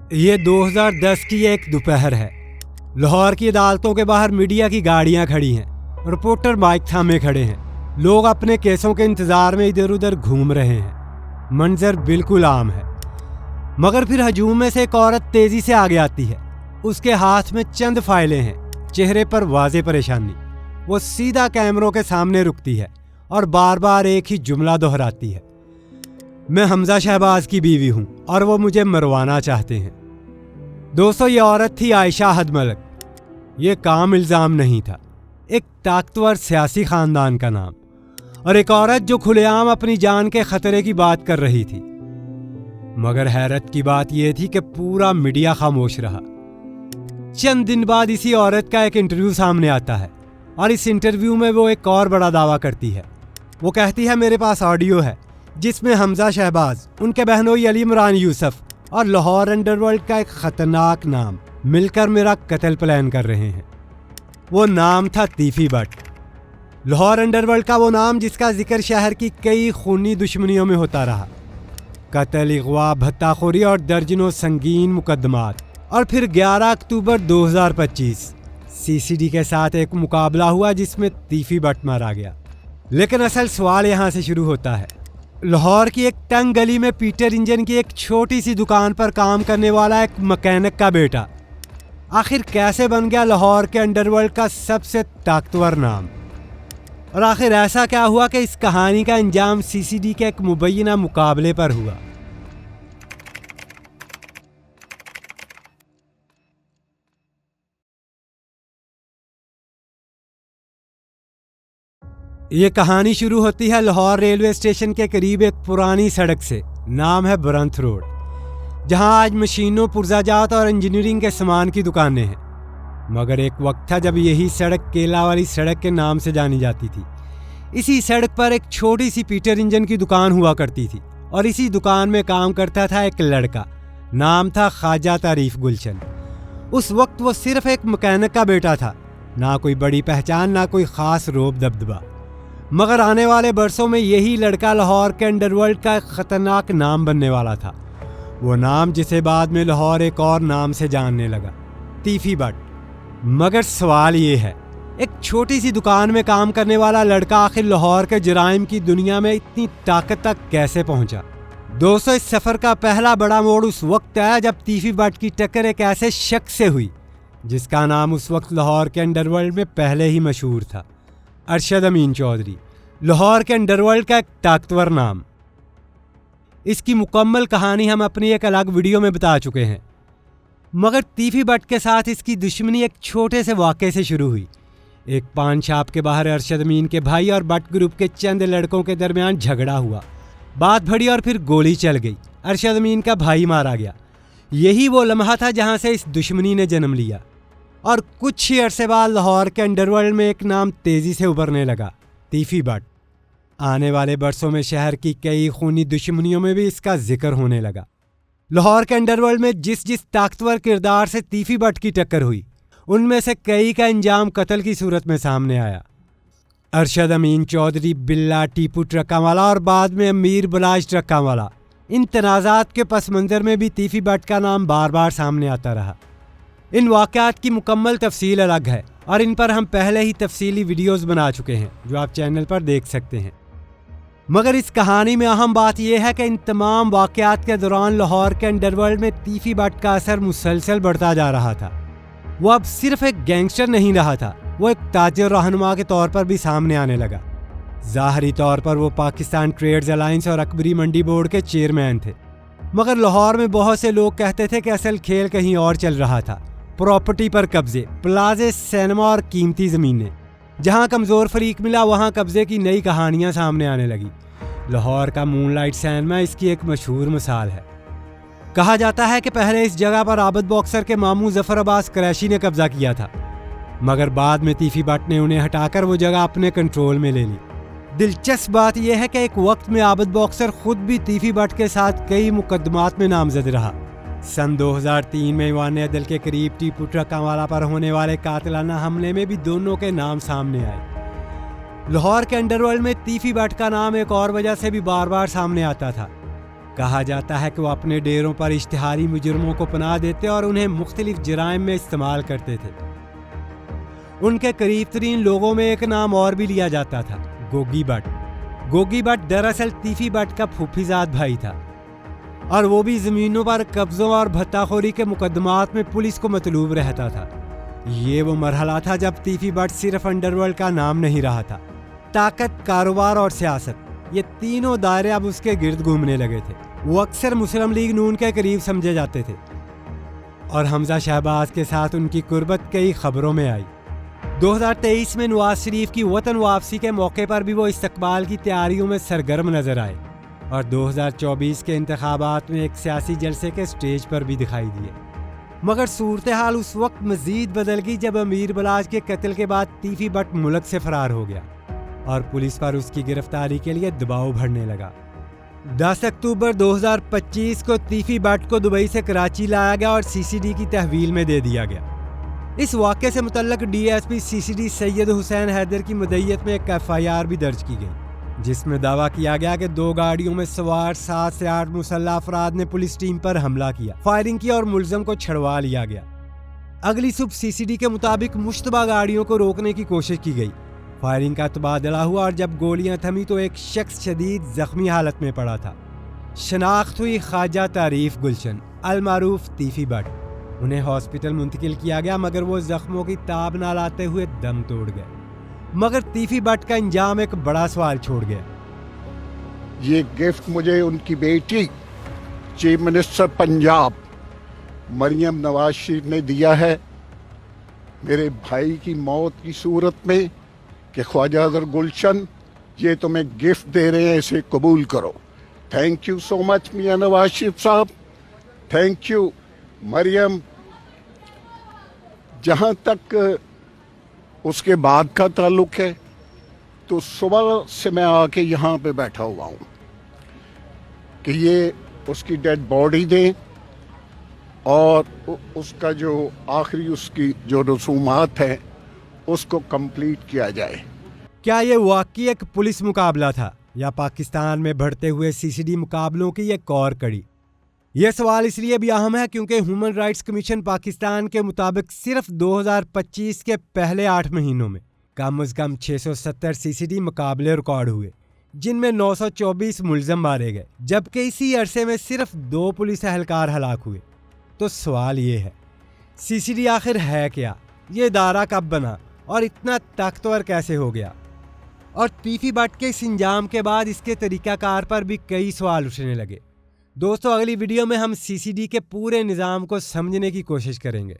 ये 2010 की एक दोपहर है। लाहौर की अदालतों के बाहर मीडिया की गाड़ियां खड़ी हैं, रिपोर्टर माइक थामे खड़े हैं, लोग अपने केसों के इंतजार में इधर उधर घूम रहे हैं। मंजर बिल्कुल आम है, मगर फिर हजूम में से एक औरत तेजी से आगे आती है। उसके हाथ में चंद फाइलें हैं, चेहरे पर वाज़े परेशानी। वो सीधा कैमरों के सामने रुकती है और बार बार एक ही जुमला दोहराती है, मैं हमजा शहबाज की बीवी हूं और वो मुझे मरवाना चाहते हैं। दोस्तों, ये औरत थी आयशा हदमलक। ये काम इल्ज़ाम नहीं था, एक ताकतवर सियासी खानदान का नाम, और एक औरत जो खुलेआम अपनी जान के खतरे की बात कर रही थी। मगर हैरत की बात यह थी कि पूरा मीडिया खामोश रहा। चंद दिन बाद इसी औरत का एक इंटरव्यू सामने आता है और इस इंटरव्यू में वो एक और बड़ा दावा करती है। वो कहती है, मेरे पास ऑडियो है जिसमें हमजा शहबाज, उनके बहनोई अली इमरान यूसुफ और लाहौर अंडरवर्ल्ड का एक खतरनाक नाम मिलकर मेरा कत्ल प्लान कर रहे हैं। वो नाम था तीफी बट। लाहौर अंडरवर्ल्ड का वो नाम जिसका जिक्र शहर की कई खूनी दुश्मनियों में होता रहा। कत्ल, अगवा, भत्ताखोरी और दर्जनों संगीन मुकदमात। और फिर 11 अक्टूबर 2025 सीसीडी के साथ एक मुकाबला हुआ जिसमें तीफी बट मारा गया। लेकिन असल सवाल यहाँ से शुरू होता है। लाहौर की एक तंग गली में पीटर इंजन की एक छोटी सी दुकान पर काम करने वाला एक मैकेनिक का बेटा आखिर कैसे बन गया लाहौर के अंडरवर्ल्ड का सबसे ताकतवर नाम? और आखिर ऐसा क्या हुआ कि इस कहानी का अंजाम सीसीडी के एक मुबैना मुकाबले पर हुआ? ये कहानी शुरू होती है लाहौर रेलवे स्टेशन के करीब एक पुरानी सड़क से, नाम है ब्रंथ रोड, जहां आज मशीनों, पुर्जाजात और इंजीनियरिंग के सामान की दुकानें हैं। मगर एक वक्त था जब यही सड़क केला वाली सड़क के नाम से जानी जाती थी। इसी सड़क पर एक छोटी सी पीटर इंजन की दुकान हुआ करती थी और इसी दुकान में काम करता था एक लड़का, नाम था ख्वाजा तारीफ गुलशन। उस वक्त वो सिर्फ एक मैकेनिक का बेटा था, ना कोई बड़ी पहचान, ना कोई खास रोब दबदबा। मगर आने वाले बरसों में यही लड़का लाहौर के अंडरवर्ल्ड का एक खतरनाक नाम बनने वाला था। वो नाम जिसे बाद में लाहौर एक और नाम से जानने लगा, तीफी बट। मगर सवाल ये है, एक छोटी सी दुकान में काम करने वाला लड़का आखिर लाहौर के जराइम की दुनिया में इतनी ताकत तक कैसे पहुंचा? दोस्तों, इस सफ़र का पहला बड़ा मोड़ उस वक्त आया जब तीफी बट की टक्कर एक ऐसे शख्स से हुई जिसका नाम उस वक्त लाहौर के अंडरवर्ल्ड में पहले ही मशहूर था, अरशद अमीन चौधरी। लाहौर के अंडरवर्ल्ड का एक ताकतवर नाम। इसकी मुकम्मल कहानी हम अपनी एक अलग वीडियो में बता चुके हैं। मगर तीफी बट के साथ इसकी दुश्मनी एक छोटे से वाक़े से शुरू हुई। एक पान शॉप के बाहर अरशद अमीन के भाई और बट ग्रुप के चंद लड़कों के दरमियान झगड़ा हुआ, बात बढ़ी और फिर गोली चल गई। अरशद अमीन का भाई मारा गया। यही वो लम्हा था जहाँ से इस दुश्मनी ने जन्म लिया। और कुछ ही अरसे बाद लाहौर के अंडरवर्ल्ड में एक नाम तेज़ी से उभरने लगा, तीफी बट। आने वाले बरसों में शहर की कई खूनी दुश्मनियों में भी इसका जिक्र होने लगा। लाहौर के अंडरवर्ल्ड में जिस जिस ताकतवर किरदार से तीफी बट की टक्कर हुई, उनमें से कई का अंजाम कत्ल की सूरत में सामने आया। अरशद अमीन चौधरी, बिल्ला टीपू ट्रक्का वाला और बाद में अमीर बलाज ट्रक्का वाला, इन तनाज़ात के पस मंज़र में भी तीफी बट का नाम बार बार सामने आता रहा। इन वाक़यात की मुकम्मल तफसील अलग है और इन पर हम पहले ही तफसीली वीडियोस बना चुके हैं जो आप चैनल पर देख सकते हैं। मगर इस कहानी में अहम बात यह है कि इन तमाम वाक़यात के दौरान लाहौर के अंडरवर्ल्ड में तीफी बट का असर मुसलसल बढ़ता जा रहा था। वो अब सिर्फ एक गैंगस्टर नहीं रहा था, वो एक ताजिर रहनुमा के तौर पर भी सामने आने लगा। ज़ाहरी तौर पर वो पाकिस्तान ट्रेड्स अलायंस और अकबरी मंडी बोर्ड के चेयरमैन थे, मगर लाहौर में बहुत से लोग कहते थे कि असल खेल कहीं और चल रहा था। प्रॉपर्टी पर कब्जे, प्लाजे, सिनेमा और कीमती ज़मीनें। जहां कमज़ोर फरीक मिला वहां कब्जे की नई कहानियां सामने आने लगी। लाहौर का मूनलाइट सिनेमा इसकी एक मशहूर मिसाल है। कहा जाता है कि पहले इस जगह पर आबद बॉक्सर के मामू जफर अब्बास कुरैशी ने कब्जा किया था, मगर बाद में तीफी बट ने उन्हें हटाकर वो जगह अपने कंट्रोल में ले ली। दिलचस्प बात यह है कि एक वक्त में आबद बॉक्सर खुद भी तीफी बट के साथ कई मुकदमात में नामजद रहा। सन 2003 में ईवान अदल के करीब टीपू ट्रकावाला पर होने वाले कातिलाना हमले में भी दोनों के नाम सामने आए। लाहौर के अंडरवर्ल्ड में तीफी बट का नाम एक और वजह से भी बार बार सामने आता था। कहा जाता है कि वो अपने डेरों पर इश्तिहारी मुजरिमों को पनाह देते और उन्हें मुख्तलिफ जराइम में इस्तेमाल करते थे। उनके करीब तरीन लोगों में एक नाम और भी लिया जाता था, गोगी भट्ट। गोगी भट्ट दरअसल तीफी भट्ट का फूफीजाद भाई था और वो भी ज़मीनों पर कब्जों और भत्ताखोरी के मुकदमात में पुलिस को मतलूब रहता था। ये वो मरहला था जब तीफी भट्ट सिर्फ अंडरवर्ल्ड का नाम नहीं रहा था। ताकत, कारोबार और सियासत, ये तीनों दायरे अब उसके गिर्द घूमने लगे थे। वो अक्सर मुस्लिम लीग नून के करीब समझे जाते थे और हमजा शहबाज के साथ उनकी कुर्बत कई खबरों में आई। 2023 में नवाज शरीफ की वतन वापसी के मौके पर भी वो इस्तकबाल की तैयारियों में सरगर्म नजर आए और 2024 के इंतखाबात में एक सियासी जलसे के स्टेज पर भी दिखाई दिए। मगर सूरत हाल उस वक्त मजीद बदल गई जब अमीर बलाज के कत्ल के बाद तीफी भट्ट मुल्क से फरार हो गया और पुलिस पर उसकी गिरफ्तारी के लिए दबाव बढ़ने लगा। 10 अक्टूबर 2025 को तीफी भट्ट को दुबई से कराची लाया गया और सीसीडी की तहवील में दे दिया गया। इस वाक़े से मुतल्लक डीएसपी सीसीडी सैयद हुसैन हैदर की मुद्दईयत में एक एफआईआर भी दर्ज की गई, जिसमें दावा किया गया कि 2 गाड़ियों में सवार 7 से 8 मुसल्लह अफराद ने पुलिस टीम पर हमला किया, फायरिंग की और मुलजम को छुड़वा लिया गया। अगली सुबह सीसीडी के मुताबिक मुश्तबा गाड़ियों को रोकने की कोशिश की गई। फायरिंग का तबादला हुआ और जब गोलियां थमी तो एक शख्स शदीद जख्मी हालत में पड़ा था। शनाख्त हुई ख्वाजा तारीफ गुलशन अलमारूफ तीफी भट्ट। उन्हें हॉस्पिटल मुंतकिल किया गया मगर वो जख्मों की ताब ना लाते हुए दम तोड़ गए। मगर तीफी भट्ट का अंजाम एक बड़ा सवाल छोड़ गया। ये गिफ्ट मुझे उनकी बेटी चीफ मिनिस्टर पंजाब मरियम नवाज शरीफ ने दिया है मेरे भाई की मौत की सूरत में कि ख्वाजा अजहर गुलशन ये तुम्हें गिफ्ट दे रहे हैं, इसे कबूल करो। थैंक यू सो मच मियां नवाज शरीफ साहब, थैंक यू मरियम। जहाँ तक उसके बाद का ताल्लुक है तो सुबह से मैं आके यहाँ पे बैठा हुआ हूँ कि ये उसकी डेड बॉडी दें और उसका जो आखिरी उसकी जो रसूमात हैं उसको कंप्लीट किया जाए। क्या ये वाकई एक पुलिस मुकाबला था या पाकिस्तान में बढ़ते हुए सीसीडी मुकाबलों की एक और कड़ी? यह सवाल इसलिए भी अहम है क्योंकि ह्यूमन राइट्स कमीशन पाकिस्तान के मुताबिक सिर्फ 2025 के पहले 8 महीनों में कम से कम 670 सीसीडी मुकाबले रिकॉर्ड हुए, जिनमें 924 मुलजम मारे गए, जबकि इसी अरसे में सिर्फ 2 पुलिस एहलकार हलाक हुए। तो सवाल ये है, सीसीडी आखिर है क्या? ये इदारा कब बना और इतना ताकतवर कैसे हो गया? और तीफी भट्ट के इस इंजाम के बाद इसके तरीकाकार पर भी कई सवाल उठने लगे। दोस्तों, अगली वीडियो में हम सीसीडी के पूरे निज़ाम को समझने की कोशिश करेंगे।